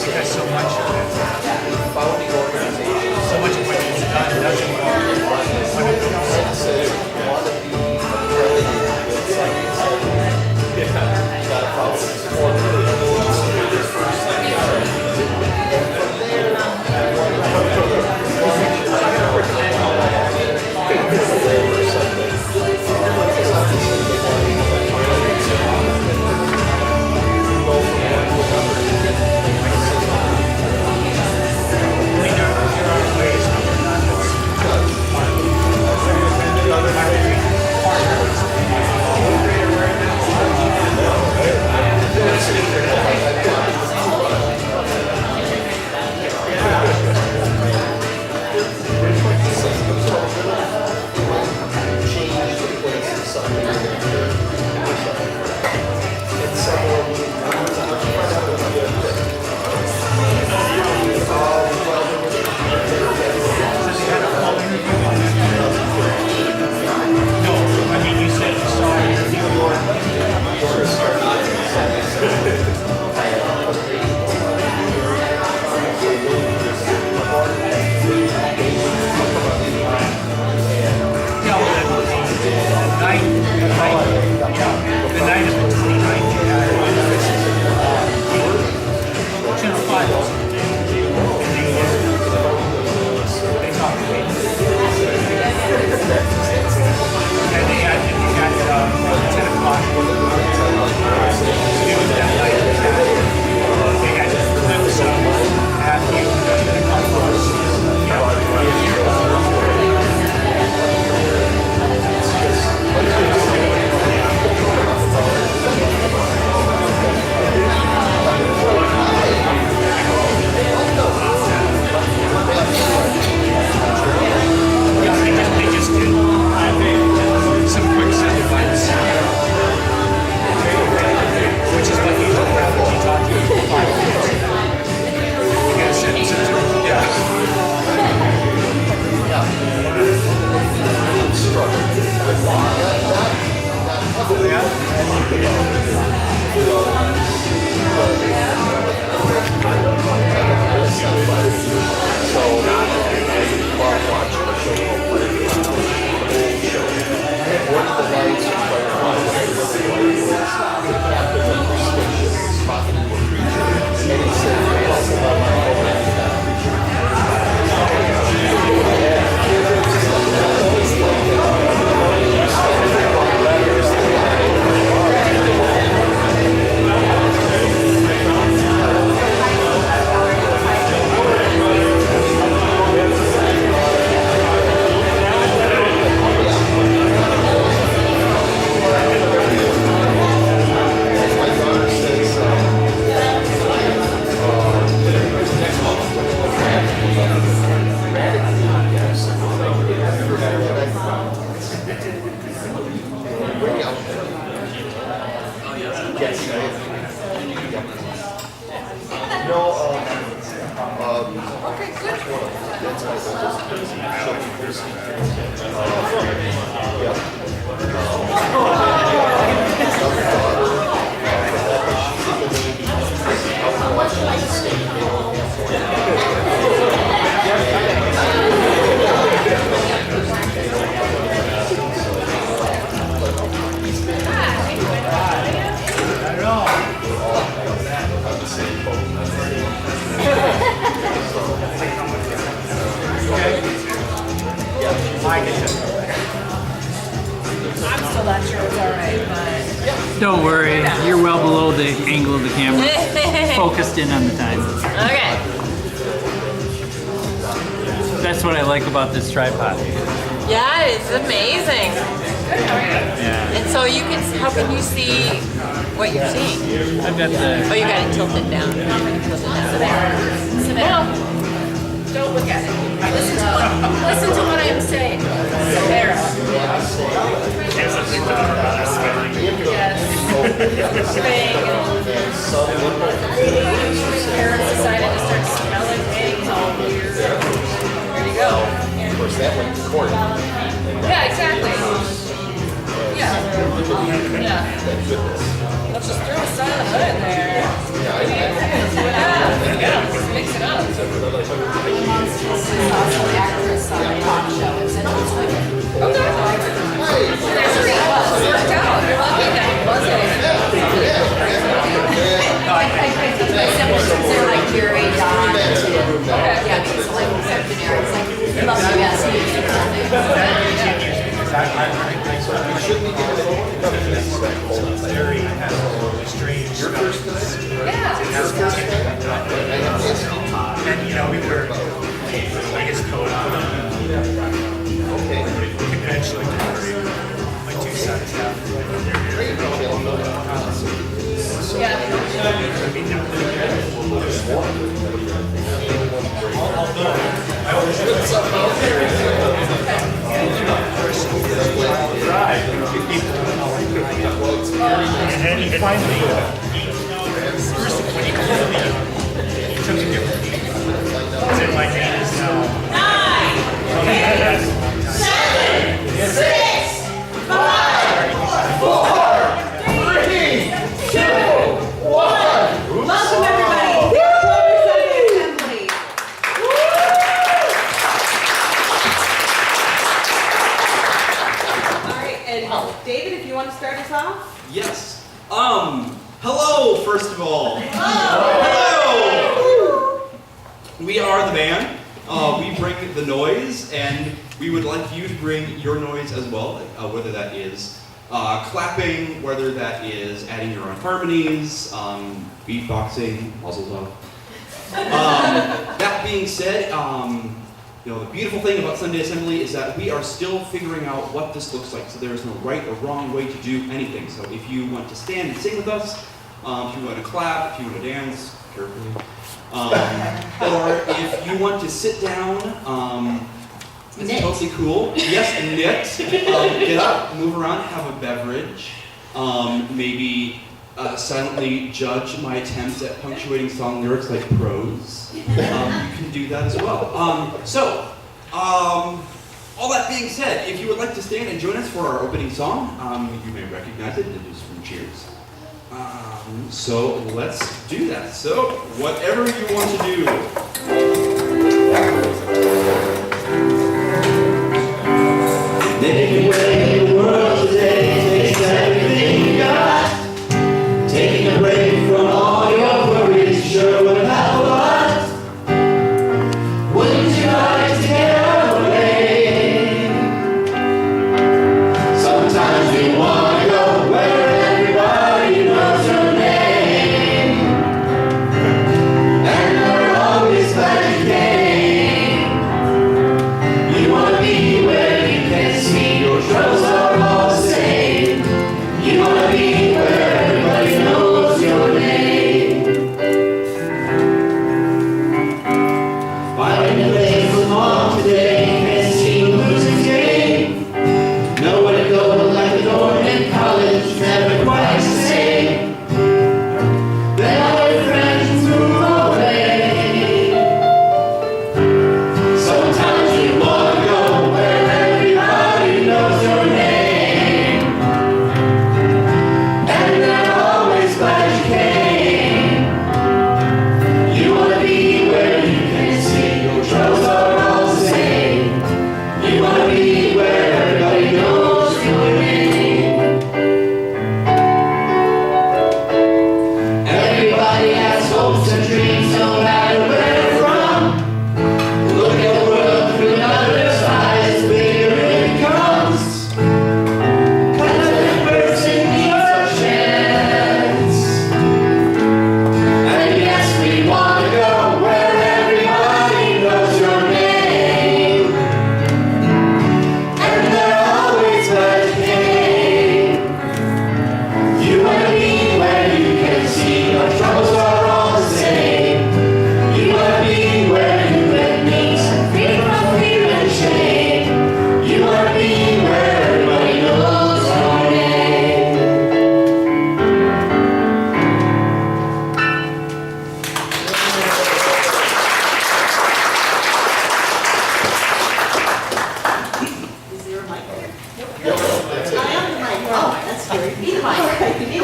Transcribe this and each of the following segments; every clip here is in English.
because so much of it, so much of what is done doesn't Don't worry, you're well below the angle of the camera. Focused in on the time. Okay. That's what I like about this tripod. Yeah, it's amazing. Yeah. And so you can, how can you see what you're seeing? I've got the... Oh, you got it tilted down. Well, don't look at it. Listen to what I'm saying. Sarah. Yes. Spaying. Parents decided to start smelling eggs all weird. There you go. Of course, that went to court. Yeah, exactly. Yeah. Yeah. Let's just throw a silent hood in there. Yeah. that continues because I should be given it. Larry has a strange stuff. Yeah. It has continued. And you know, we were, I guess, conventionally my two sons have. And then he finally, first when he called me, he took a different name. He said my name is now 9, 10, 7, 6, 5, 4, 3, 2, 1. Welcome everybody. Welcome Sunday Assembly. All right, and David, if you want to start us off. Yes. Hello, first of all. Hello. We are the band. We bring the noise, and we would like you to bring your noise as well, whether that is clapping, whether that is adding your own harmonies, beatboxing, muzzles off. That being said, you know, the beautiful thing about Sunday Assembly is that we are still figuring out what this looks like, so there is no right or wrong way to do anything. So if you want to stand and sing with us, if you want to clap, if you want to dance, carefully, or if you want to sit down, it's totally cool. Yes, knit. Get up, move around, have a beverage, maybe silently judge my attempts at punctuating song lyrics like prose. You can do that as well. All that being said, if you would like to stand and join us for our opening song, you may recognize it and do some cheers. So let's do that. So whatever you want to do. Making way in the world today takes everything you got. Taking a break from all your worries sure would help a lot. Wouldn't you like to get away? Sometimes you want to go where everybody knows your name, and you're always glad you came. You want to be where you can see your troubles are all the same. You want to be where everybody knows your name. Finding a place for mom today can't seem to lose its game. Nowhere to go like a dorm in college, never quite the same. Then all your friends move away. Sometimes you want to go where everybody knows your name, and they're always glad you came. You want to be where you can see your troubles are all the same. You want to be where everybody knows your name. Everybody has hopes and dreams, no matter where they're from. Look at the world through another's eyes, bigger it becomes. Another person needs a chance. And yes, we want to go where everybody knows your name, and they're always glad you came. You want to be where you can see your troubles are all the same. You want to be where you can meet free from fear and shame. You want to be where everybody knows your name. Is there a mic there? I am the mic. Oh, that's scary. Be the mic.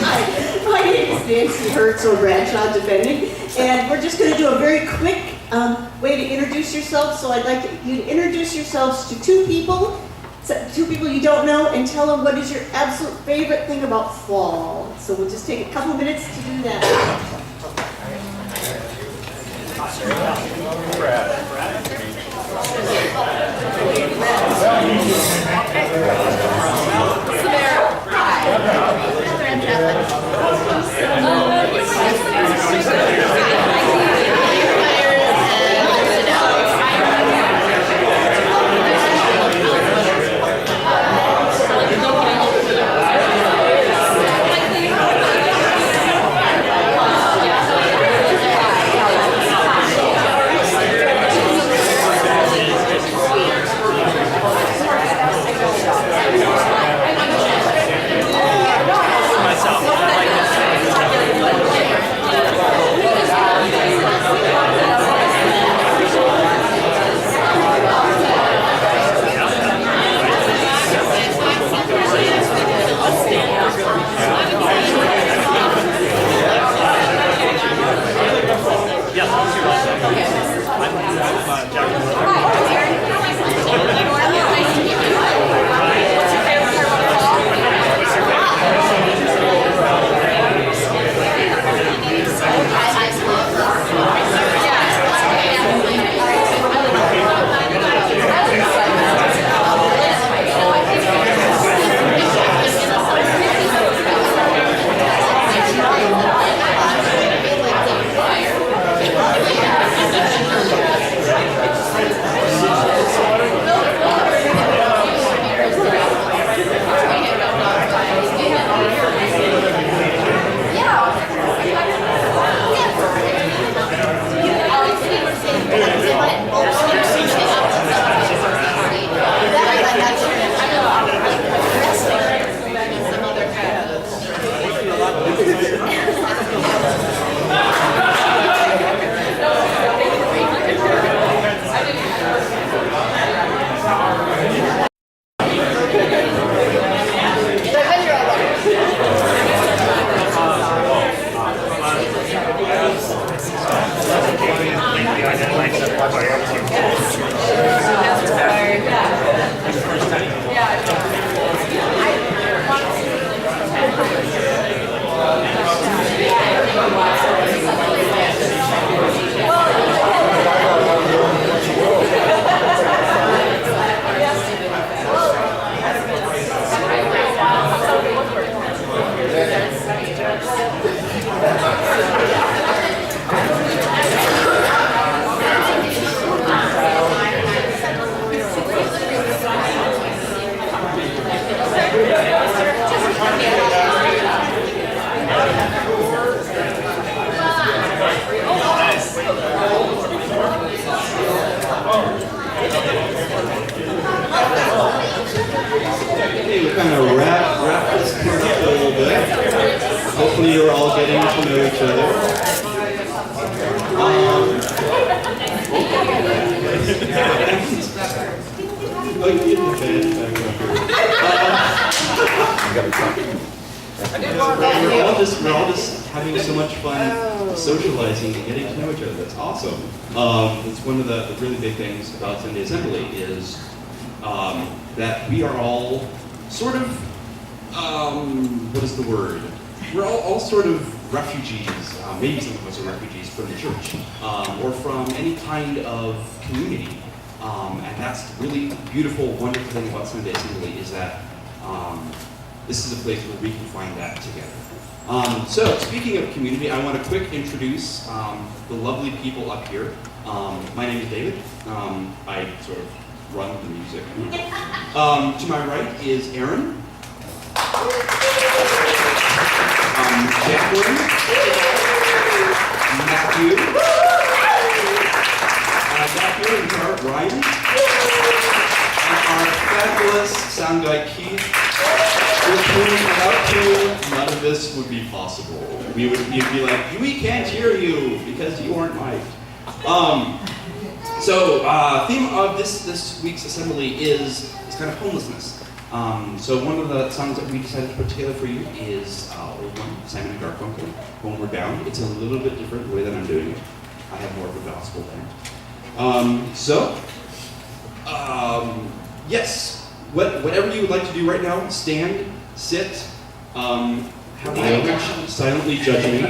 Hi, my name is Nancy Hertz, or Bradshaw Defending, and we're just going to do a very quick way to introduce yourselves. So I'd like you to introduce yourselves to two people you don't know, and tell them what is your absolute favorite thing about fall. So we'll just take a couple minutes to do that. Okay, we kind of wrap this part up a little bit. Hopefully you're all getting to know each other. We're all just having so much fun socializing and getting to know each other. That's awesome. It's one of the really big things about Sunday Assembly is that we are all sort of, what is the word? We're all sort of refugees. Maybe some of us are refugees from the church or from any kind of community. And that's the really beautiful, wonderful thing about Sunday Assembly is that this is a place where we can find that together. So, speaking of community, I want to quick introduce the lovely people up here. My name is David. I sort of run the music. To my right is Aaron. Jacqueline. Matthew. Back here in guitar, Ryan. And our fabulous sound guy, Keith. With whom, without whom, none of this would be possible. You'd be like, we can't hear you because you aren't mic'd. Theme of this week's assembly is kind of homelessness. So one of the songs that we decided to put together for you is old one, Simon and Garfunkel, Homeward Bound. It's a little bit different the way that I'm doing it. I have more of a gospel band. Yes, whatever you would like to do right now, stand, sit, have a moment, silently judge me.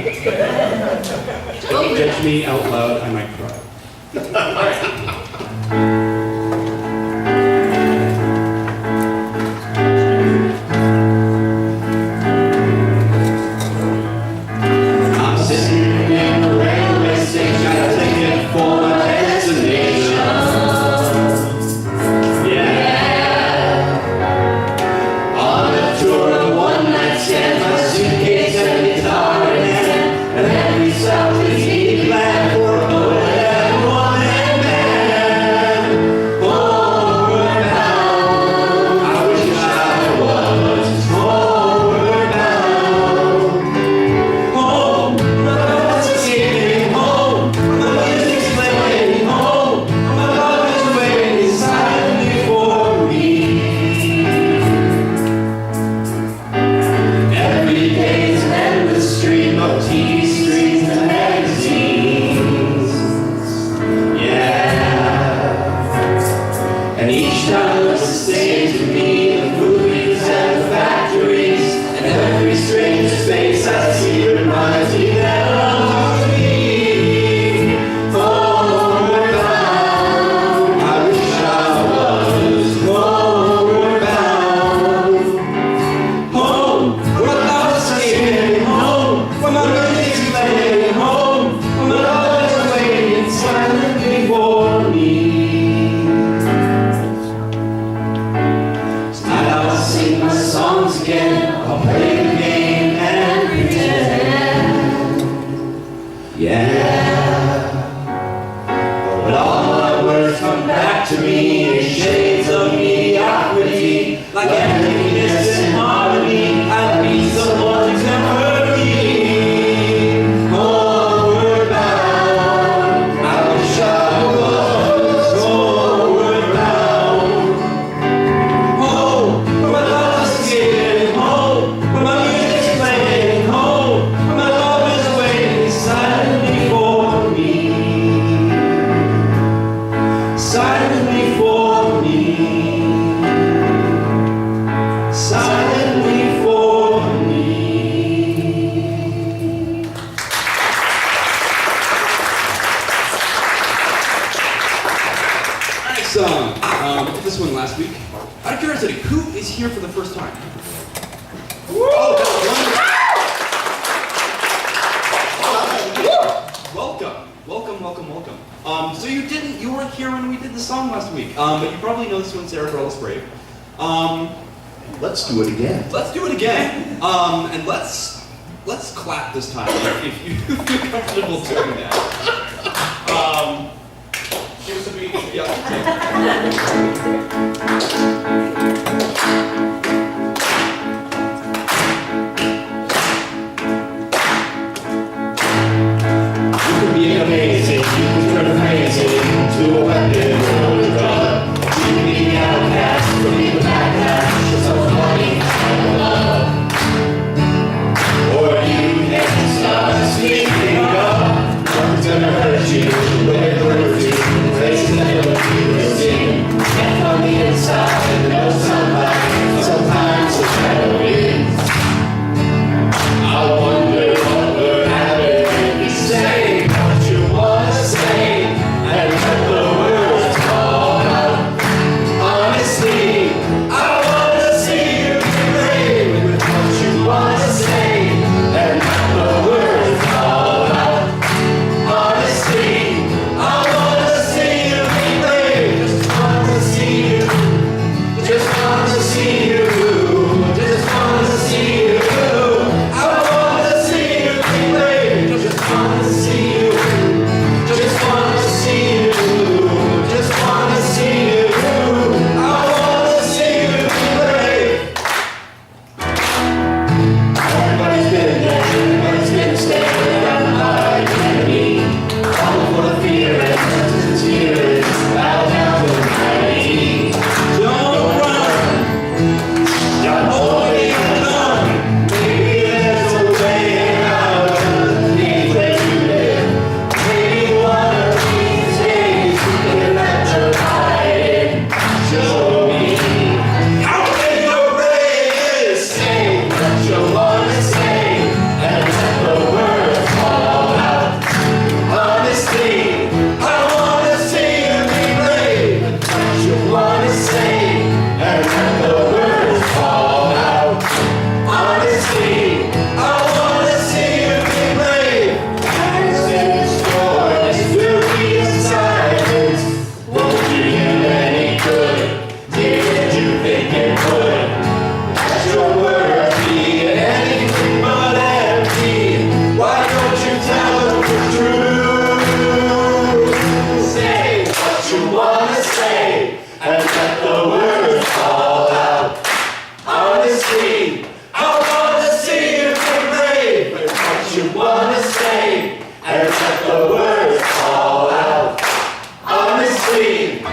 Don't judge me out loud, I might cry. song. We did this one last week. Out of curiosity, who is here for the first time? Oh, that's wonderful. Welcome. So you weren't here when we did the song last week, but you probably know this one, Sarah Girl's Brave. Let's do it again. Let's do it again. And let's clap this time if you feel comfortable doing that. Give us a beat. Yeah. You can be amazing, you can turn crazy to a weapon or a drug. You can be the outcast, you can be the backlash, just so funny and love. Or you can start speaking up. Nothing's gonna hurt you, but it hurts you. Faces that never feel seen. Get from the inside and know somebody. Sometimes the shadow wins. I wonder what would happen if you say what you wanna say and let the words fall out. Honestly, I wanna see you be brave with what you wanna say and let the words fall out. Honestly, I wanna see you be brave. Just wanna see you. Just wanna see you. Just wanna see you. I wanna see you be brave. Just wanna see you. Just wanna see you. Just wanna see you. I wanna see you be brave. Everybody's been there. Everybody's been staring at my identity. All for the fear and tears. Bow down to my knees. Don't run. You're holding on. Maybe there's a way out of the where you live. Maybe one of these days you can let your light in. Show me how big your brain is. Say what you wanna say and let the words fall out. Honestly, I wanna see you be brave. What you wanna say and let the words fall out. Honestly, I wanna see you be brave. And since yours will be a silence, won't do you any good. Did you think it would? Let your words be anything but empty. Why don't you tell them the truth? Say what you wanna say and let the words fall out. Honestly, I wanna see you be brave with what you wanna say and let the words fall out. Honestly, I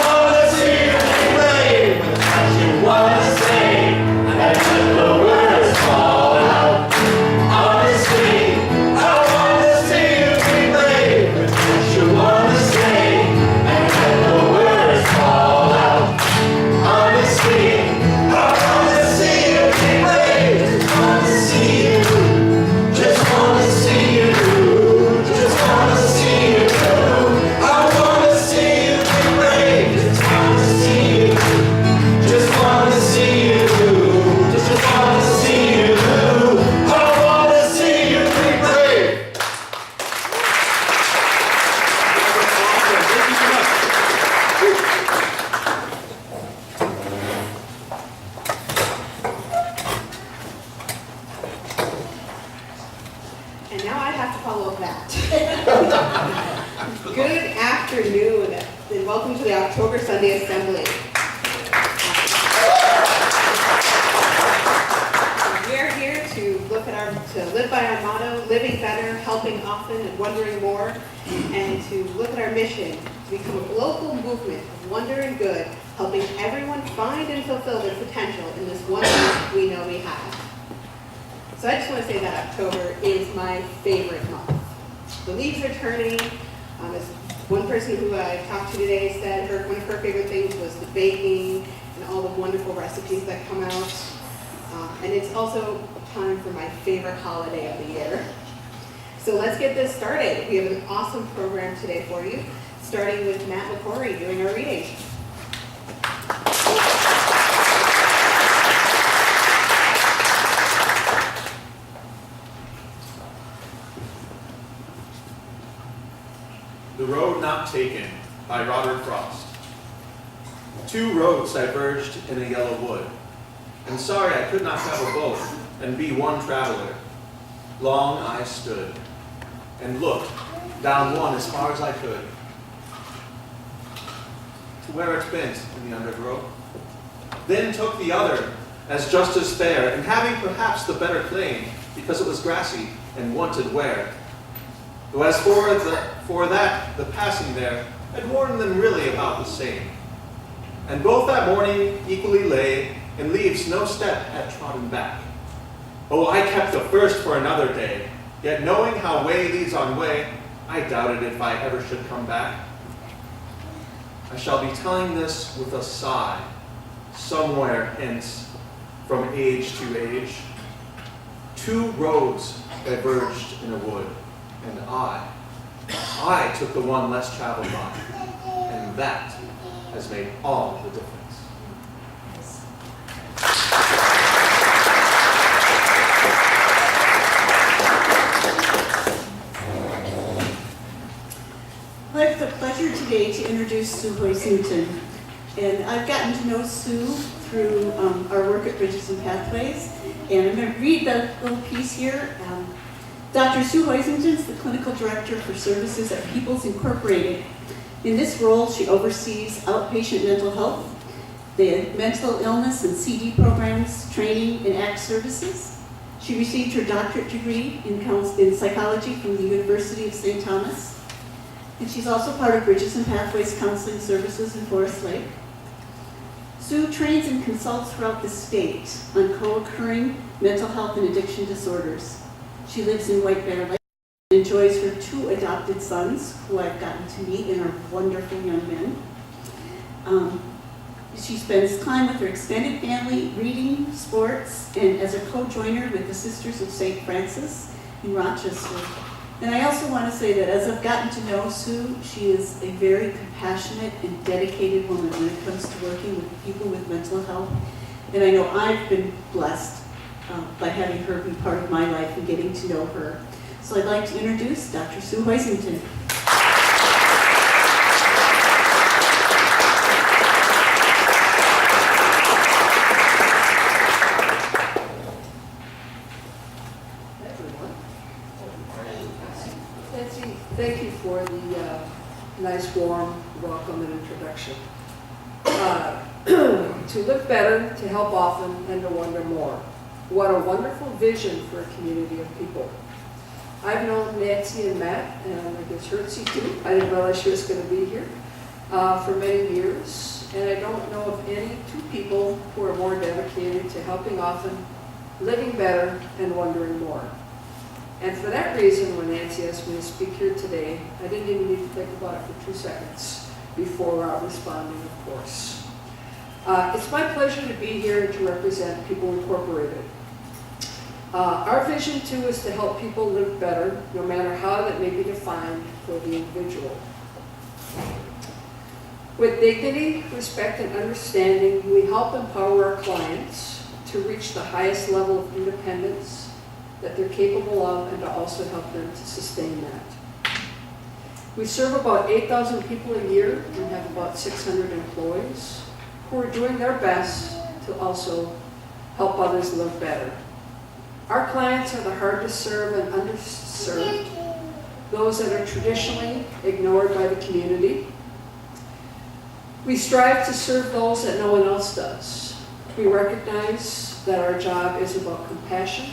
wanna see you be brave with what you wanna say and let the words fall out. Honestly, I wanna see you be brave with what you wanna say and let the words fall out. Honestly, I wanna see you be brave. Just wanna see you. Just wanna see you. Just wanna see you. I wanna see you be brave. Just wanna see you. Just wanna see you. Just wanna see you. I wanna see you be brave. And now I have to follow that. Good afternoon, and welcome to the October Sunday Assembly. We're here to live by our motto, living better, helping often, and wondering more, and to look at our mission to become a global movement of wonder and good, helping everyone find and fulfill their potential in this one life we know we have. So I just want to say that October is my favorite month. The leaves are turning. As one person who I talked to today said, one of her favorite things was the baking and all the wonderful recipes that come out. And it's also time for my favorite holiday of the year. So let's get this started. We have an awesome program today for you, starting with Matt McCory doing our reading. The Road Not Taken by Robert Frost. Two roads diverged in a yellow wood, and sorry I could not travel both and be one traveler. Long I stood and looked down one as far as I could, to where it bent in the undergrowth. Then took the other as just as fair, and having perhaps the better claim, because it was grassy and wanted wear. Though as for that, the passing there had worn them really about the same. And both that morning equally lay, and leaves no step had trodden back. Oh, I kept the first for another day, yet knowing how way leads on way, I doubted if I ever should come back. I shall be telling this with a sigh, somewhere hence, from age to age. Two roads diverged in a wood, and I took the one less traveled by, and that has made all the difference. I have the pleasure today to introduce Sue Hoisington. And I've gotten to know Sue through our work at Bridges and Pathways. And I'm going to read the little piece here. Dr. Sue Hoisington is the Clinical Director for Services at Peoples Incorporated. In this role, she oversees outpatient mental health, the mental illness and CD programs, training, and ACT services. She received her doctorate degree in psychology from the University of St. Thomas. And she's also part of Bridges and Pathways Counseling Services in Forest Lake. Sue trains and consults throughout the state on co-occurring mental health and addiction disorders. She lives in White Bear Lake and enjoys her two adopted sons, who I've gotten to meet and are wonderful young men. She spends time with her extended family, reading, sports, and as a co-joiner with the Sisters of St. Francis in Rochester. And I also want to say that as I've gotten to know Sue, she is a very compassionate and dedicated woman when it comes to working with people with mental health. And I know I've been blessed by having her be part of my life and getting to know her. So I'd like to introduce Dr. Sue Hoisington. Thank you for the nice, warm welcome and introduction. To live better, to help often, and to wonder more. What a wonderful vision for a community of people. I've known Nancy and Matt, and I guess Hertzie too. I didn't realize she was going to be here for many years. And I don't know of any two people who are more dedicated to helping often, living better, and wondering more. And for that reason, when Nancy asked me to speak here today, I didn't even need to think about it for 2 seconds before responding, of course. It's my pleasure to be here to represent People Incorporated. Our vision, too, is to help people live better, no matter how that may be defined for the individual. With dignity, respect, and understanding, we help empower our clients to reach the highest level of independence that they're capable of, and to also help them to sustain that. We serve about 8,000 people a year and have about 600 employees who are doing their best to also help others live better. Our clients are the hard to serve and underserved, those that are traditionally ignored by the community. We strive to serve those that no one else does. We recognize that our job is about compassion,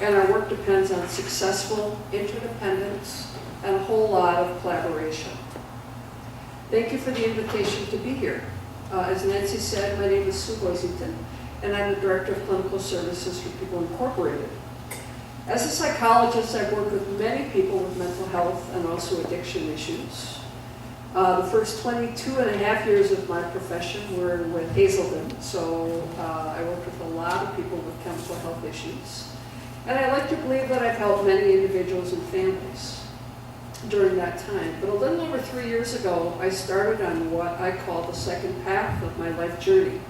and our work depends on successful interdependence and a whole lot of collaboration. Thank you for the invitation to be here. As Nancy said, my name is Sue Hoisington, and I'm the Director of Clinical Services for People Incorporated. As a psychologist, I've worked with many people with mental health and also addiction issues. The first 22 and a half years of my profession were with Hazelden, so I worked with a lot of people with chemical health issues. And I like to believe that I've helped many individuals and families during that time. But a little over 3 years ago, I started on what I call the second path of my life journey.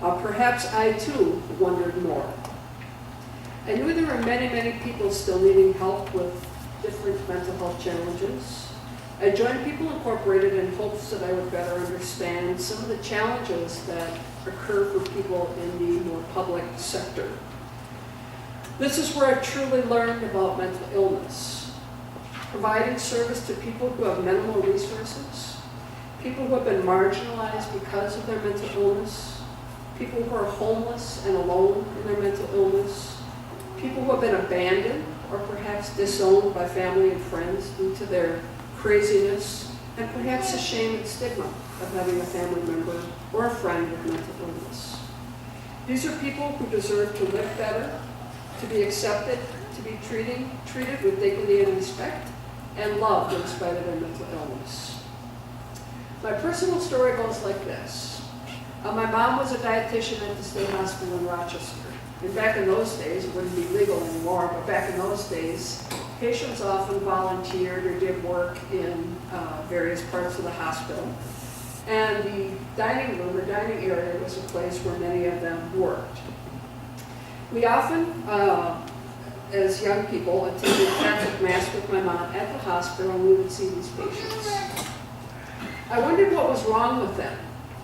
Perhaps I too wondered more. I knew there were many, many people still needing help with different mental health challenges. I joined People Incorporated in hopes that I would better understand some of the challenges that occur for people in the more public sector. This is where I truly learned about mental illness, providing service to people who have minimal resources, people who have been marginalized because of their mental illness, people who are homeless and alone in their mental illness, people who have been abandoned or perhaps disowned by family and friends due to their craziness, and perhaps the shame and stigma of having a family member or a friend with mental illness. These are people who deserve to live better, to be accepted, to be treated with dignity and respect, and loved in spite of their mental illness. My personal story goes like this. My mom was a dietitian at the State Hospital in Rochester. And back in those days, it wouldn't be legal anymore, but back in those days, patients often volunteered or did work in various parts of the hospital. And the dining room or dining area was a place where many of them worked. We often, as young people, attended Catholic Mass with my mom at the hospital, and we would see these patients. I wondered what was wrong with them.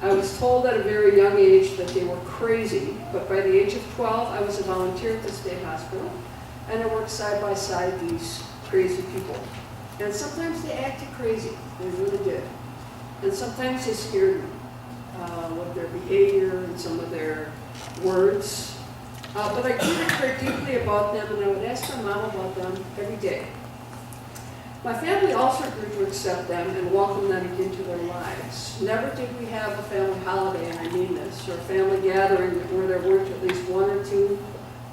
I was told at a very young age that they were crazy, but by the age of 12, I was a volunteer at the State Hospital, and I worked side by side these crazy people. And sometimes they acted crazy, they really did. And sometimes they scared me with their behavior and some of their words. But I grew to care deeply about them, and I would ask my mom about them every day. My family also grew to accept them and welcome them into their lives. Never did we have a family holiday, and I mean this, or a family gathering where there weren't at least 1 or 2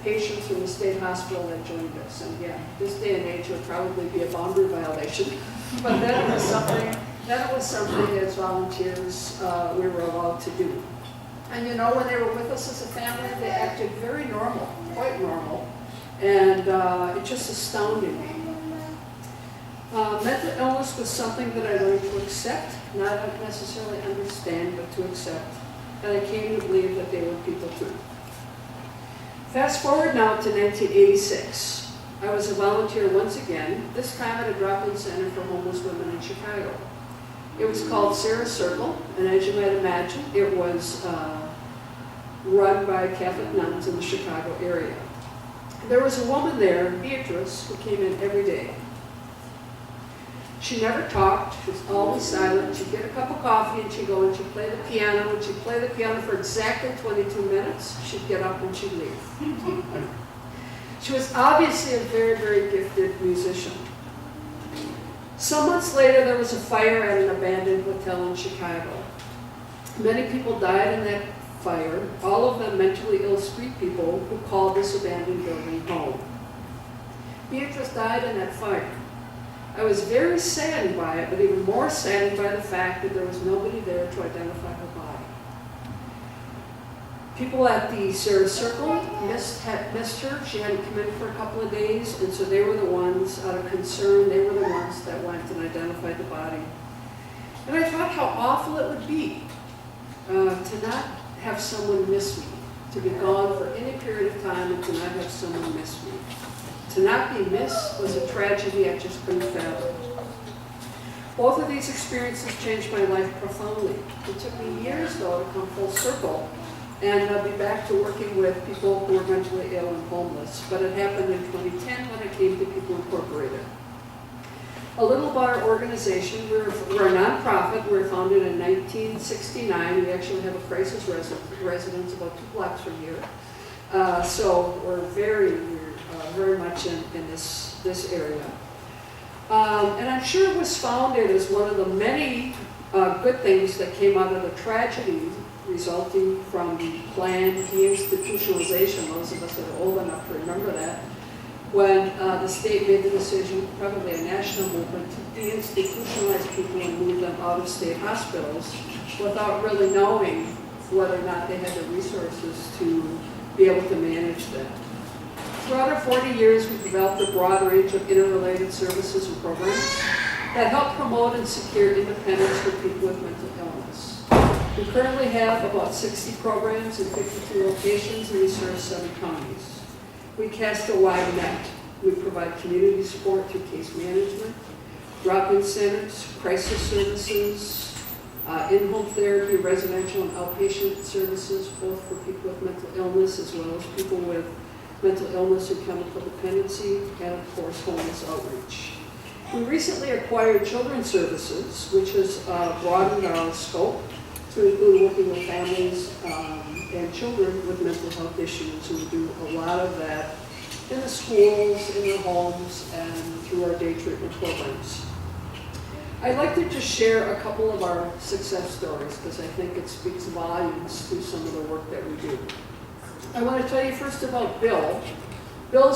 patients from the state hospital that joined us. And again, this day and age would probably be a boundary violation, but that was something as volunteers we were allowed to do. And you know, when they were with us as a family, they acted very normal, quite normal, and it just astounded me. Mental illness was something that I learned to accept, not necessarily understand, but to accept. And I came to believe that they were people too. Fast forward now to 1986. I was a volunteer once again, this time at a drop-in center for homeless women in Chicago. It was called Sarah's Circle, and as you might imagine, it was run by Catholic nuns in the Chicago area. There was a woman there, Beatrice, who came in every day. She never talked, she was always silent. She'd get a cup of coffee and she'd go and she'd play the piano, and she'd play the piano for exactly 22 minutes. She'd get up and she'd leave. She was obviously a very, very gifted musician. Some months later, there was a fire at an abandoned hotel in Chicago. Many people died in that fire, all of them mentally ill street people who called this abandoned building home. Beatrice died in that fire. I was very saddened by it, but even more saddened by the fact that there was nobody there to identify her body. People at the Sarah's Circle missed her. She hadn't come in for a couple of days, and so they were the ones, out of concern, they were the ones that went and identified the body. And I thought how awful it would be to not have someone miss me, to be gone for any period of time and to not have someone miss me. To not be missed was a tragedy I just couldn't fathom. Both of these experiences changed my life profoundly. It took me years, though, to come full circle and be back to working with people who were mentally ill and homeless. But it happened in 2010 when I came to People Incorporated. A little about our organization. We're a nonprofit. We were founded in 1969. We actually have a crisis residence about 2 blocks from here. So we're very much in this area. And I'm sure it was founded as one of the many good things that came out of the tragedy resulting from the planned deinstitutionalization, those of us that are old enough to remember that, when the state made the decision, probably a national movement, to deinstitutionalize people and move them out of state hospitals without really knowing whether or not they had the resources to be able to manage them. Throughout our 40 years, we've developed a broad range of interrelated services and programs that help promote and secure independence for people with mental illness. We currently have about 60 programs in 52 locations, and we serve 7 counties. We cast a wide net. We provide community support through case management, drop-in centers, crisis services, in-home therapy, residential and outpatient services, both for people with mental illness as well as people with mental illness and chemical dependency, and of course, homeless outreach. We recently acquired Children's Services, which has broadened our scope to include working with families and children with mental health issues. And we do a lot of that in the schools, in their homes, and through our day treatment programs. I'd like to just share a couple of our success stories because I think it speaks volumes to some of the work that we do. I want to tell you first about Bill. Bill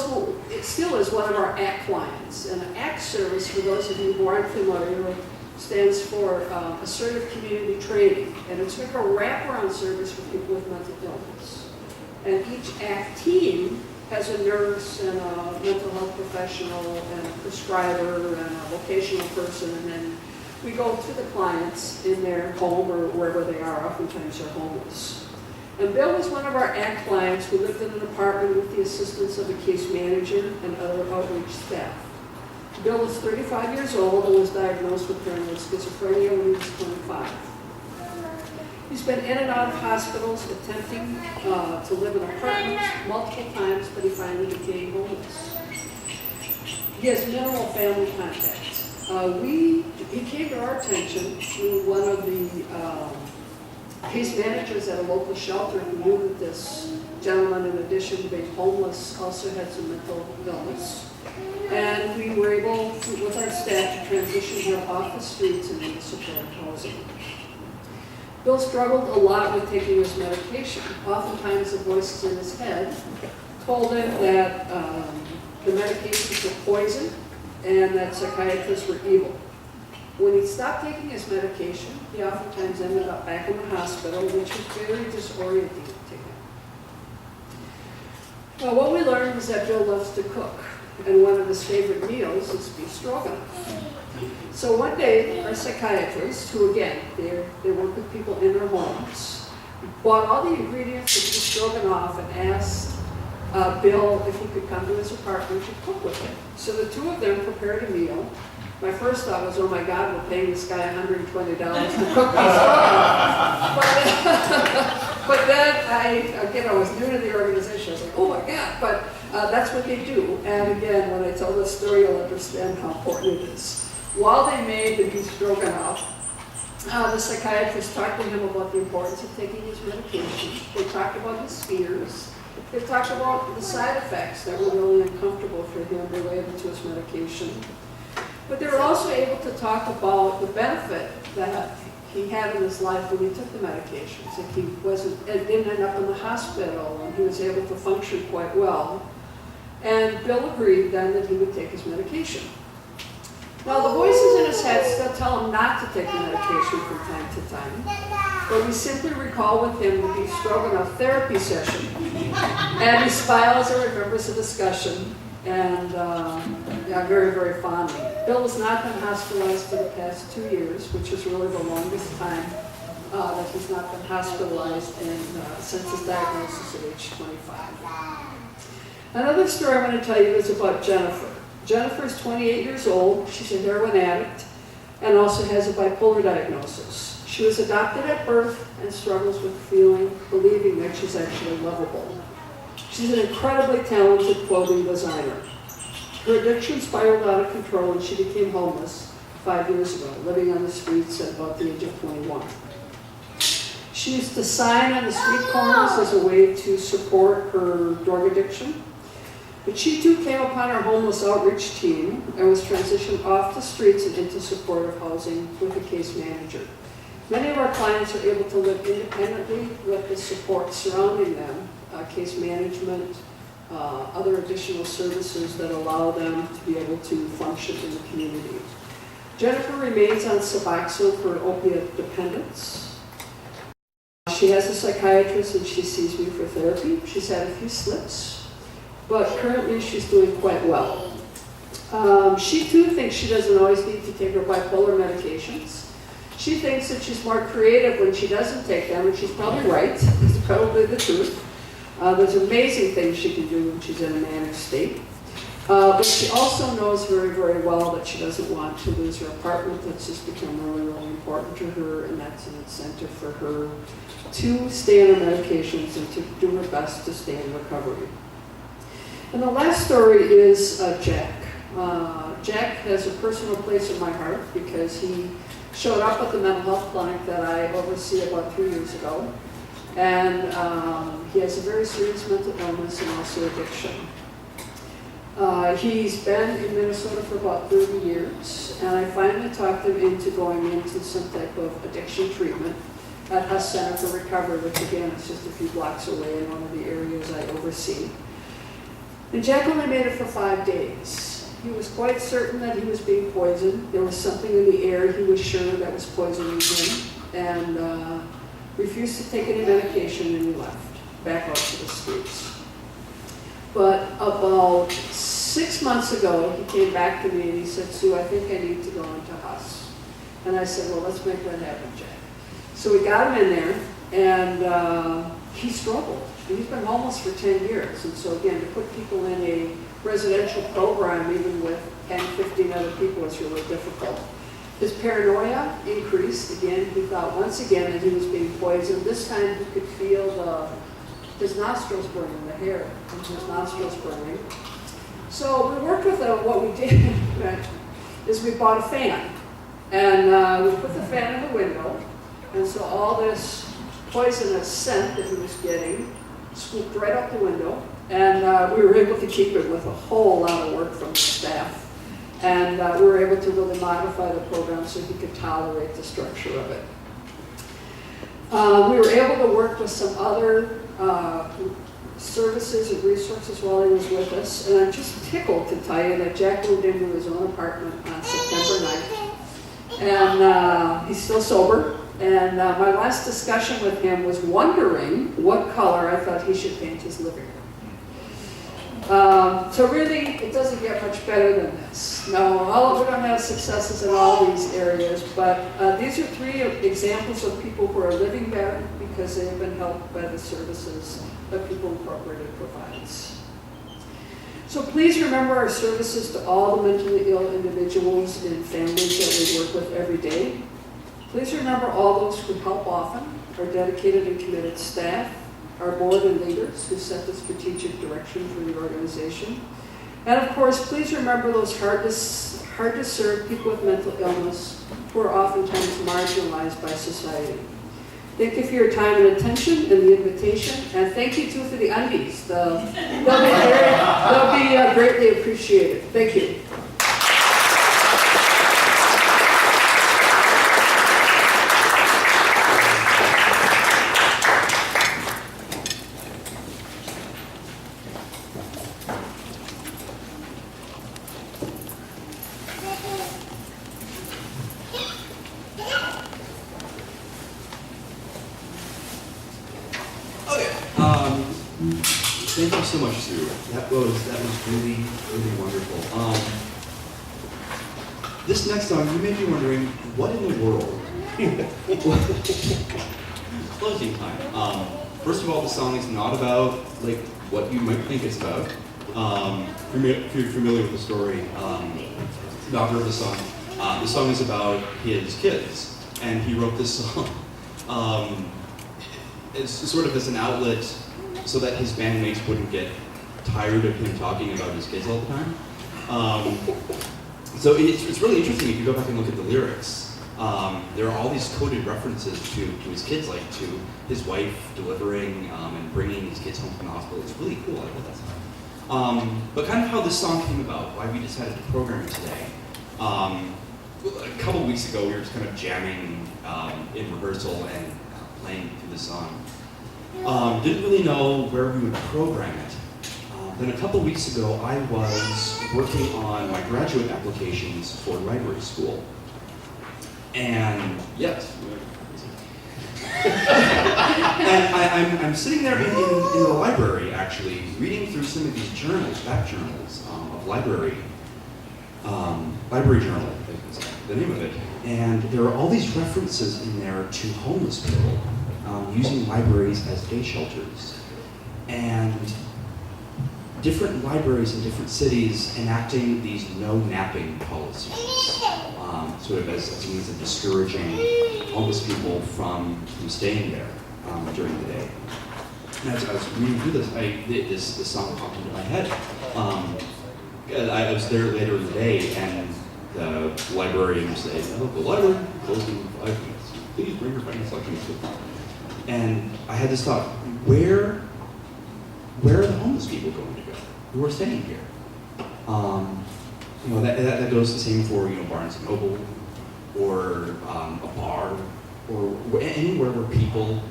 still is one of our ACT clients, and an ACT service, for those of you who aren't familiar, stands for Assertive Community Training, and it's like a wraparound service for people with mental illness. And each ACT team has a nurse and a mental health professional and a prescriber and a vocational person, and then we go to the clients in their home or wherever they are. Oftentimes they're homeless. And Bill was one of our ACT clients who lived in an apartment with the assistance of a case manager and other outreach staff. Bill was 35 years old and was diagnosed with paranoid schizophrenia when he was 25. He's been in and out of hospitals attempting to live in apartments multiple times, but he finally became homeless. He has minimal family contacts. He came to our attention through one of the case managers at a local shelter who knew that this gentleman, in addition to being homeless, also had some mental illness. And we were able, with our staff, to transition him off the streets and into supportive housing. Bill struggled a lot with taking his medication. Oftentimes the voices in his head told him that the medications were poison and that psychiatrists were evil. When he stopped taking his medication, he oftentimes ended up back in the hospital, which was very disorienting to him. Well, what we learned was that Bill loves to cook, and one of his favorite meals is beef stroganoff. So one day, our psychiatrist, who again, they work with people in their homes, bought all the ingredients for beef stroganoff and asked Bill if he could come to his apartment to cook with him. So the two of them prepared a meal. My first thought was, oh my God, we're paying this guy $120 to cook beef stroganoff. But then I was new to the organization. I was like, oh my God, but that's what they do. And again, when I tell this story, you'll understand how important it is. While they made the beef stroganoff, the psychiatrist talked to him about the importance of taking his medication. They talked about his fears. They talked about the side effects that were really uncomfortable for him related to his medication. But they were also able to talk about the benefit that he had in his life when he took the medications. Like he didn't end up in the hospital, and he was able to function quite well. And Bill agreed then that he would take his medication. Now the voices in his head still tell him not to take the medication from time to time, but we simply recall with him the beef stroganoff therapy session, and he smiles and remembers the discussion, and very, very fondly. Bill has not been hospitalized for the past 2 years, which is really the longest time that he's not been hospitalized since his diagnosis at age 25. Another story I want to tell you is about Jennifer. Jennifer is 28 years old. She's a heroin addict and also has a bipolar diagnosis. She was adopted at birth and struggles with believing that she's actually lovable. She's an incredibly talented clothing designer. Her addiction spiraled out of control and she became homeless 5 years ago, living on the streets at about the age of 21. She used to sign on the street corners as a way to support her drug addiction. But she too came upon our homeless outreach team and was transitioned off the streets and into supportive housing with a case manager. Many of our clients are able to live independently with the support surrounding them, case management, other additional services that allow them to be able to function in the community. Jennifer remains on Suboxone for opiate dependence. She has a psychiatrist and she sees me for therapy. She's had a few slips. but currently she's doing quite well. She too thinks she doesn't always need to take her bipolar medications. She thinks that she's more creative when she doesn't take them, and she's probably right. It's probably the truth. There's amazing things she can do when she's in a manic state. But she also knows very, very well that she doesn't want to lose her apartment. That's just become really, really important to her, and that's an incentive for her to stay on her medications and to do her best to stay in recovery. And the last story is Jack. Jack has a personal place in my heart because he showed up at the mental health clinic that I oversee about 3 years ago. And he has a very serious mental illness and also addiction. He's been in Minnesota for about 30 years, and I finally talked him into going into some type of addiction treatment at Huss Center for Recovery, which again is just a few blocks away in one of the areas I oversee. And Jack only made it for 5 days. He was quite certain that he was being poisoned. There was something in the air he was sure that was poisoning him, and refused to take any medication, and he left back out to the streets. But about 6 months ago, he came back to me and he said, "Sue, I think I need to go into Huss." And I said, "Well, let's make that happen, Jack." So we got him in there, and he struggled. He's been homeless for 10 years. And so again, to put people in a residential program, even with 10, 15 other people, is really difficult. His paranoia increased. Again, he thought once again that he was being poisoned. This time he could feel his nostrils burning, the hair from his nostrils burning. So we worked with him. What we did is we bought a fan. And we put the fan in the window. And so all this poisonous scent that he was getting swooped right out the window. And we were able to keep it with a whole lot of work from the staff. And we were able to really modify the program so he could tolerate the structure of it. We were able to work with some other services and resources while he was with us. And I'm just tickled to tell you that Jack moved into his own apartment on September 9th. And he's still sober. And my last discussion with him was wondering what color I thought he should paint his living room. So really, it doesn't get much better than this. No, we don't have successes in all these areas, but these are 3 examples of people who are living better because they have been helped by the services that People Incorporated provides. So please remember our services to all the mentally ill individuals and families that we work with every day. Please remember all those who help often, our dedicated and committed staff, our board and leaders who set the strategic direction for the organization. And of course, please remember those hard to serve people with mental illness who are oftentimes marginalized by society. Thank you for your time and attention and the invitation. And thank you too for the undies. They'll be greatly appreciated. Thank you. Thank you so much, Sue. That was really, really wonderful. This next song, you may be wondering, what in the world? Closing time. First of all, the song is not about like what you might think it's about. If you're familiar with the story, not heard the song is about his kids, and he wrote this song. It's sort of as an outlet so that his bandmates wouldn't get tired of him talking about his kids all the time. So it's really interesting if you go back and look at the lyrics. There are all these coded references to his kids, like to his wife delivering and bringing his kids home from the hospital. It's really cool. I love that song. But kind of how this song came about, why we decided to program it today. A couple weeks ago, we were just kind of jamming in rehearsal and playing through the song. Didn't really know where we would program it. Then a couple weeks ago, I was working on my graduate applications for library school. And yes, and I'm sitting there in the library, actually, reading through some of these journals, back journals of library journal, I think is the name of it. And there are all these references in there to homeless people using libraries as day shelters. And different libraries in different cities enacting these no napping policies, sort of as a means of discouraging homeless people from staying there during the day. And as I was reading through this, this song popped into my head. I was there later in the day, and the librarian said, "Oh, the library closed in 5 minutes. Please bring your finance documents with you." And I had this thought: where are the homeless people going to go who are staying here? That goes the same for Barnes and Noble, or a bar, or anywhere where people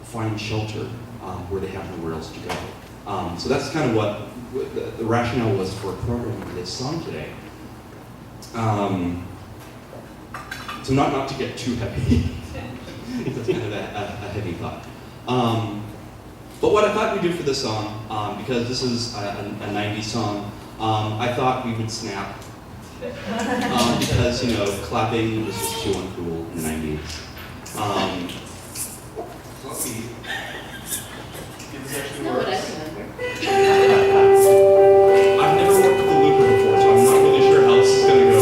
find shelter where they have nowhere else to go. So that's kind of what the rationale was for programming this song today. So not to get too heavy. That's kind of a heavy thought. But what I thought we'd do for this song, because this is a 90s song, I thought we would snap. Because, clapping was just too uncool in the 90s. Let me get this actually No, but I works. remember. I've never worked with a looper before, so I'm not really sure how this is going to go.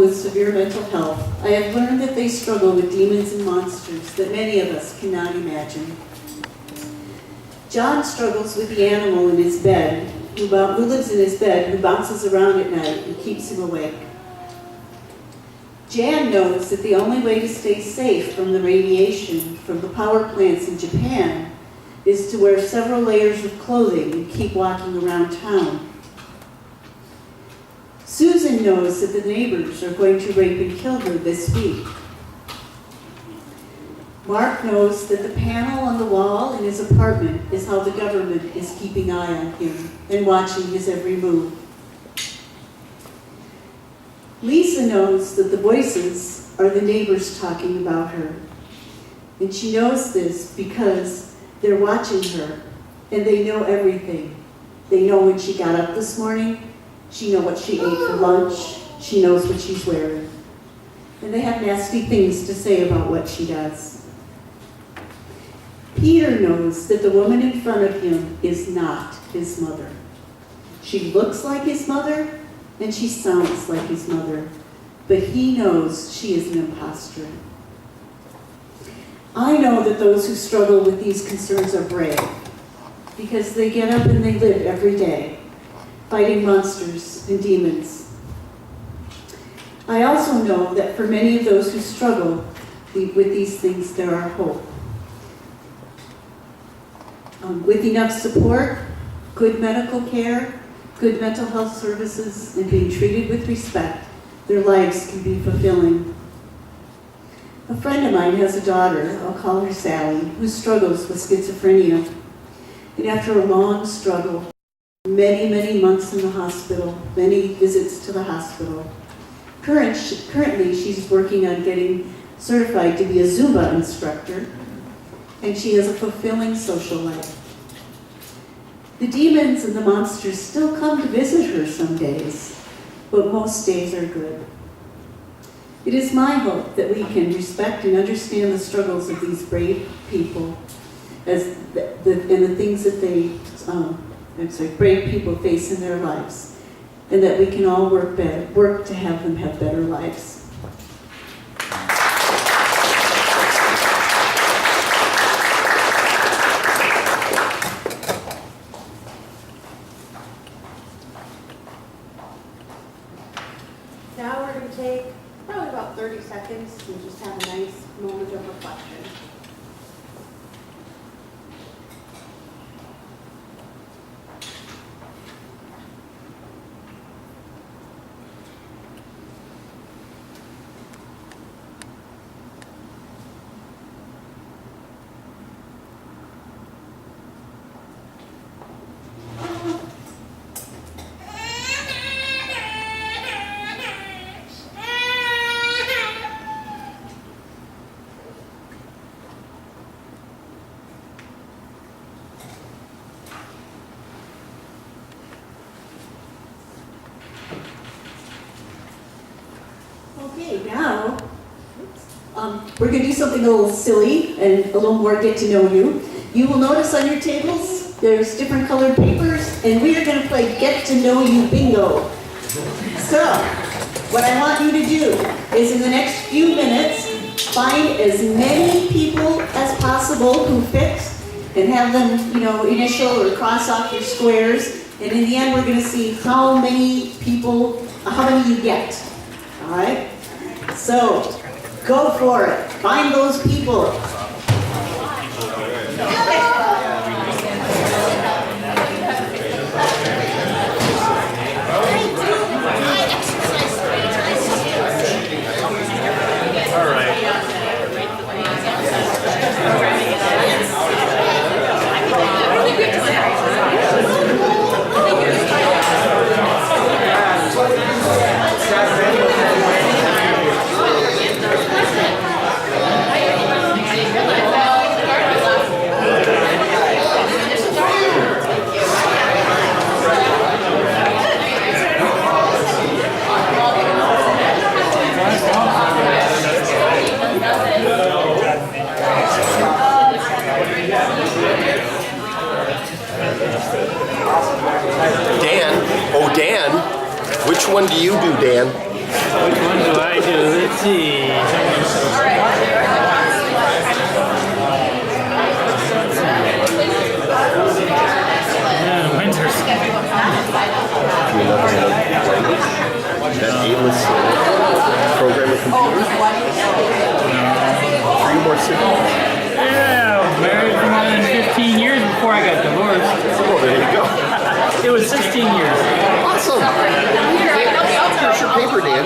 struggle with severe mental health, I have learned that they struggle with demons and monsters that many of us cannot imagine. John struggles with the animal in his bed, who lives in his bed, who bounces around at night and keeps him awake. Jan knows that the only way to stay safe from the radiation from the power plants in Japan is to wear several layers of clothing and keep walking around town. Susan knows that the neighbors are going to rape and kill her this week. Mark knows that the panel on the wall in his apartment is how the government is keeping eye on him and watching his every move. Lisa knows that the voices are the neighbors talking about her. And she knows this because they're watching her and they know everything. They know when she got up this morning, she knows what she ate for lunch, she knows what she's wearing. And they have nasty things to say about what she does. Peter knows that the woman in front of him is not his mother. She looks like his mother, and she sounds like his mother, but he knows she is an imposter. I know that those who struggle with these concerns are brave, because they get up and they live every day, fighting monsters and demons. I also know that for many of those who struggle with these things, there are hope. With enough support, good medical care, good mental health services, and being treated with respect, their lives can be fulfilling. A friend of mine has a daughter, I'll call her Sally, who struggles with schizophrenia. And after a long struggle, many months in the hospital, many visits to the hospital, currently she's working on getting certified to be a Zumba instructor, and she has a fulfilling social life. The demons and the monsters still come to visit her some days, but most days are good. It is my hope that we can respect and understand the struggles of these brave people and the things that brave people face in their lives, and that we can all work to have them have better lives. Now we're going to take probably about 30 seconds and just have a nice moment of reflection. Okay, now we're going to do something a little silly and a little more get to know you. You will notice on your tables there's different colored papers, and we are going to play Get to Know You Bingo. So, what I want you to do is in the next few minutes, find as many people as possible who fit and have them, initial or cross off your squares. And in the end, we're going to see how many you get. All right? So, go for it. Find those people. see. Yeah, winter's. That A-list programmer computer. 3 more siblings. Yeah, married for more than 15 years before I got divorced. Oh, there you go. It was 16 years. Awesome. Here's your paper, Dan.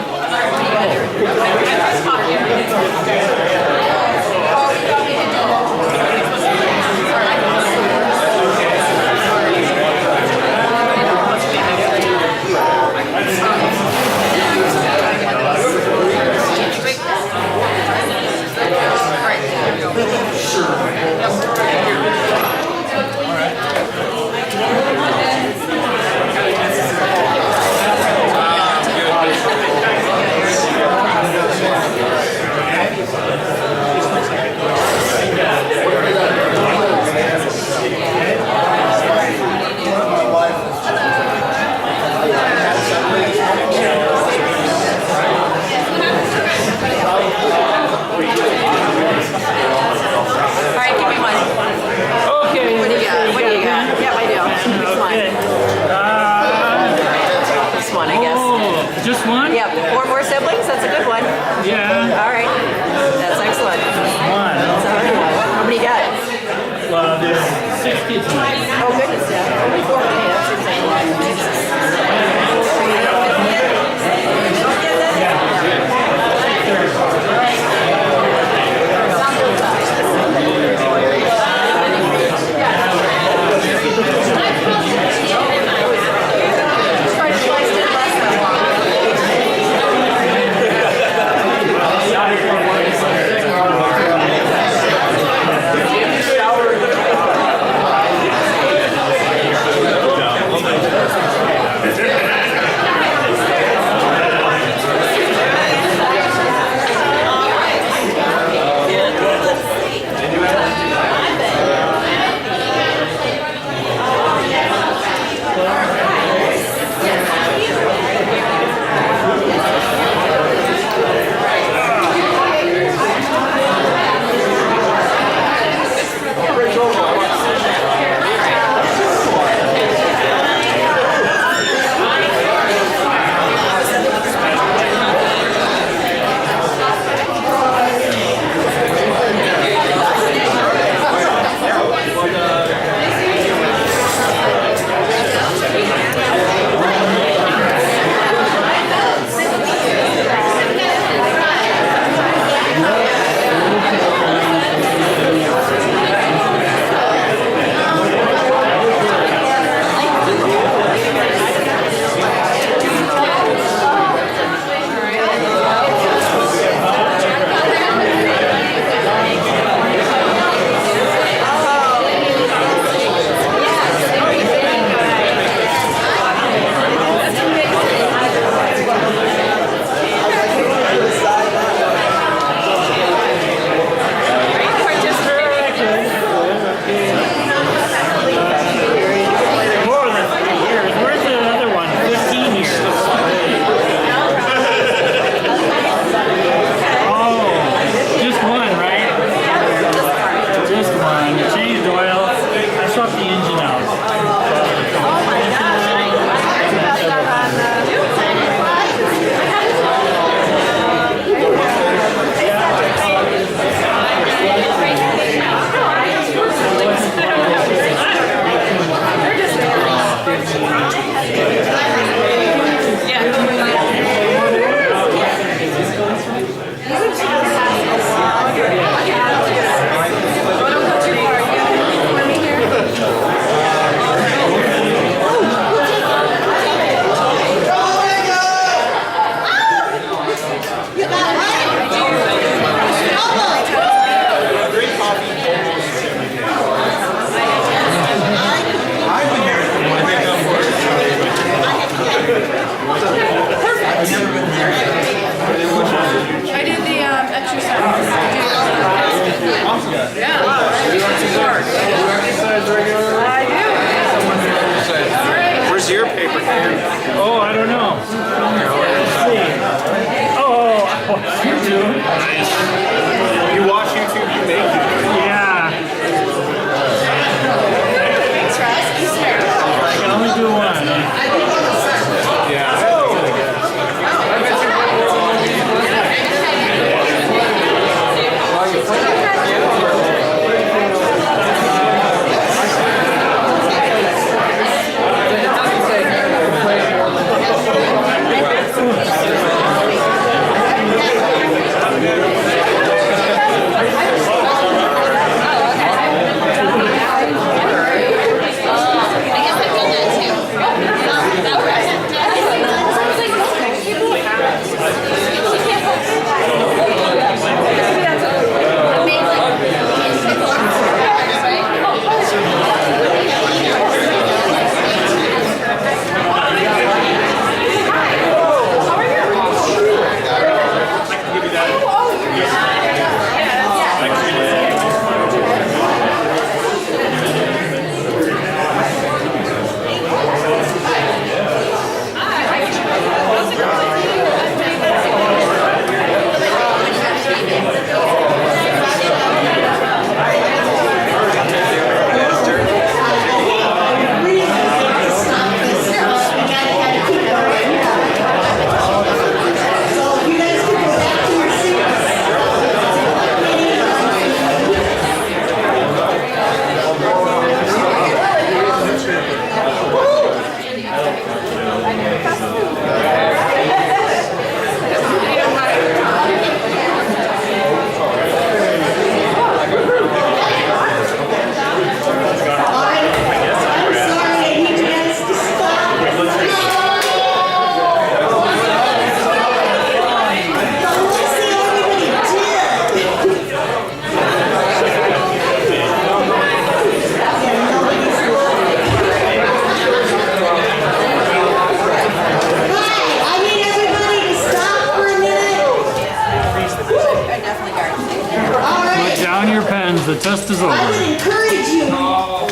The test is I would over. encourage you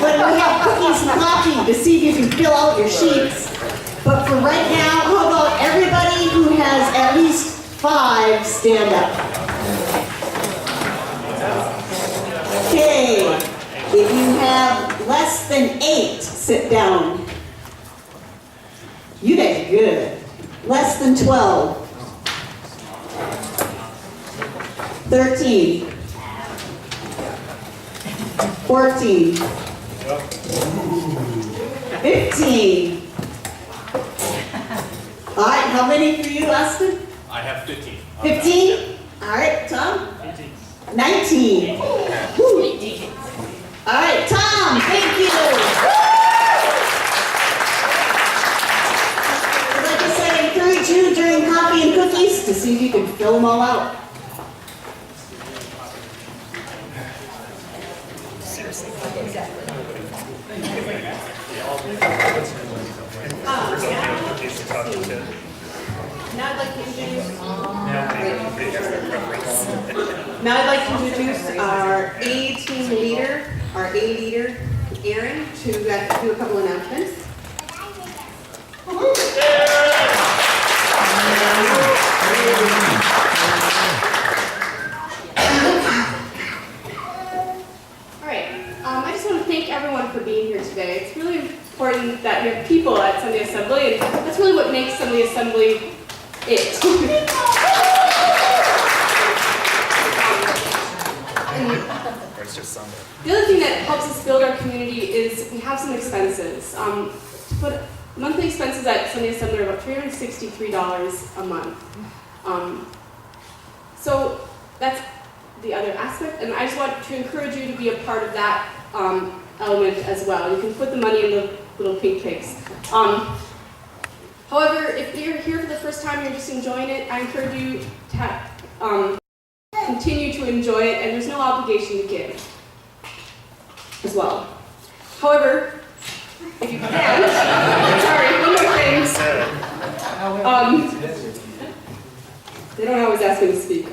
when we have cookies and coffee to see if you can fill out your sheets. But for right now, how about everybody who has at least 5 stand up? Okay, if you have less than 8, sit down. You guys are good. Less than 12. 13. 14. 15. All right, how many for you, Austin? I have 15. 15? All right, Tom? 19. Woo. All right, Tom, thank you. Like I said, I encourage you during coffee and cookies to see if you can fill them all out. Now I'd like to introduce our A team leader, our A leader, Aaron, to do a couple announcements. All right. I just want to thank everyone for being here today. It's really important that we have people at Sunday Assembly, and that's really what makes Sunday Assembly it. The other thing that helps us build our community is we have some expenses. But monthly expenses at Sunday Assembly are about $363 a month. So that's the other aspect, and I just want to encourage you to be a part of that element as well. You can put the money in the little pink pigs. However, if you're here for the first time and you're just enjoying it, I encourage you to continue to enjoy it, and there's no obligation to give as well. However, if you can, sorry, one more thing. They don't always ask me to speak.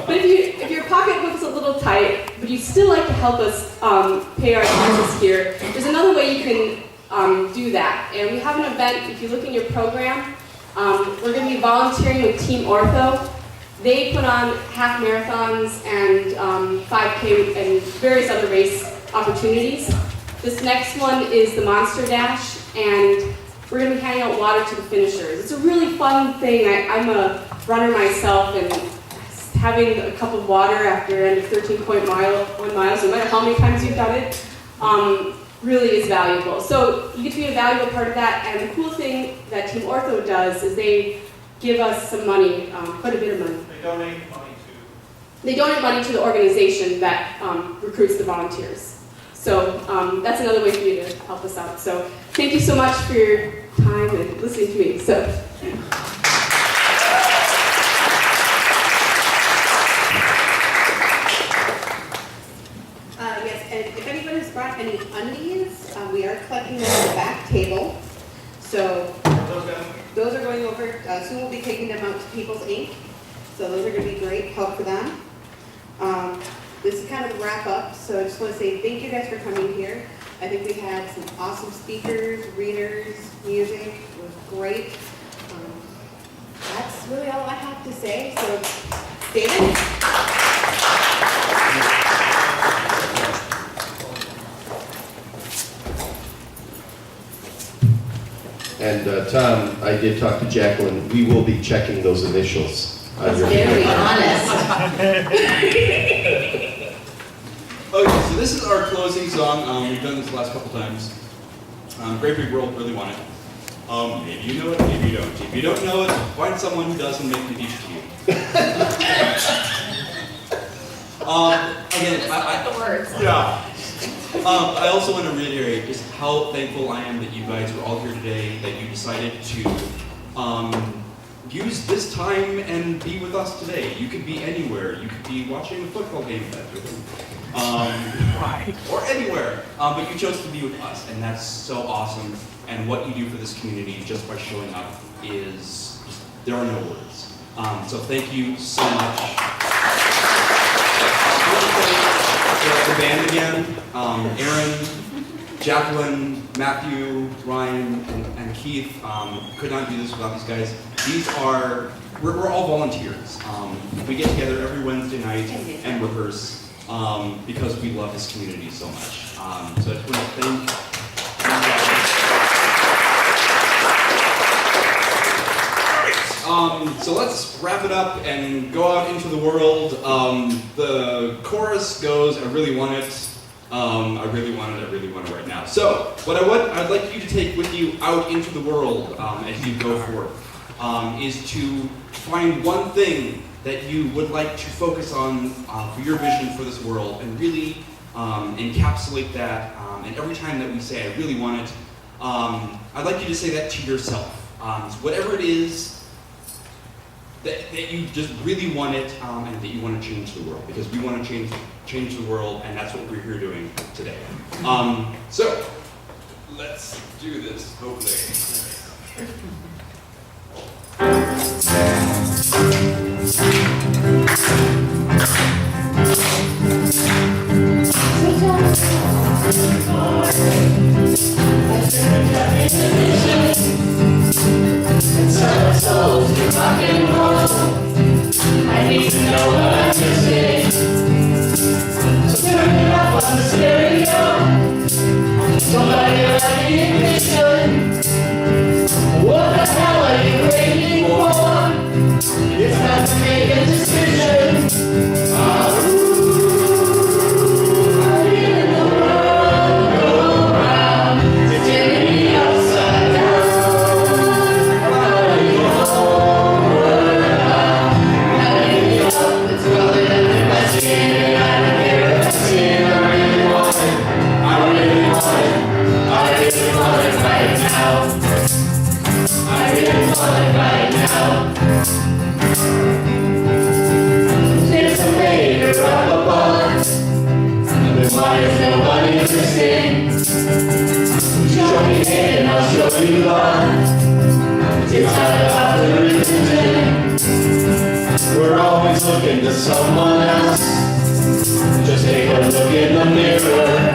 But if your pocketbook's a little tight, but you still like to help us pay our expenses here, there's another way you can do that. And we have an event, if you look in your program, we're going to be volunteering with Team Ortho. They put on half marathons and 5K and various other race opportunities. This next one is the Monster Dash, and we're going to be handing out water to the finishers. It's a really fun thing. I'm a runner myself, and having a cup of water after end of 13.1 miles, no matter how many times you've done it, really is valuable. So you get to be a valuable part of that, and the cool thing that Team Ortho does is they give us some money, quite a bit of money. They donate money to the organization that recruits the volunteers. So that's another way for you to help us out. So thank you so much for your time and listening to me. So. Yes, and if anyone has brought any undies, we are collecting them on the back table. So those are going over, soon we'll be taking them out to People's Inc. So those are going to be great help for them. This is kind of a wrap up, so I just want to say thank you guys for coming here. I think we had some awesome speakers, readers, music. It was great. That's really all I have to say. So, David? And Tom, I did talk to Jacqueline. We will be checking those initials on your Very honest. Okay, so this is our closing song. We've done this the last couple times. Great Big World, really want it. Maybe you know it, maybe you don't. If you don't know it, find someone who does and make me teach it to you. Again, the words. yeah. I also want to reiterate just how thankful I am that you guys are all here today, that you decided to use this time and be with us today. You could be anywhere. You could be watching a football game or anywhere, but you chose to be with us, and that's so awesome. And what you do for this community just by showing up is, there are no words. So thank you so much. I want to thank the band again, Aaron, Jacqueline, Matthew, Ryan, and Keith. Could not do this without these guys. We're all volunteers. We get together every Wednesday night and rehearse because we love this community so much. So I just want to thank you guys. So let's wrap it up and go out into the world. The chorus goes, I really want it. I really want it right now. So, what I'd like you to take with you out into the world as you go forth is to find one thing that you would like to focus on for your vision for this world and really encapsulate that. And every time that we say, I really want it, I'd like you to say that to yourself. So whatever it is that you just really want it and that you want to change the world, because we want to change the world, and that's what we're here doing today. So let's do this, hopefully. I need to know what I'm missing. So turn it up on the stereo. Somebody write the ignition. What the hell are you waiting for? It's time to make a decision. I'm feeling the world go round. It's turning me upside down. Right now, there's a maker up above, and why is nobody listening? Show me hate and I'll show you love. It's not about the religion. We're always looking to someone else. Just take a look in the mirror.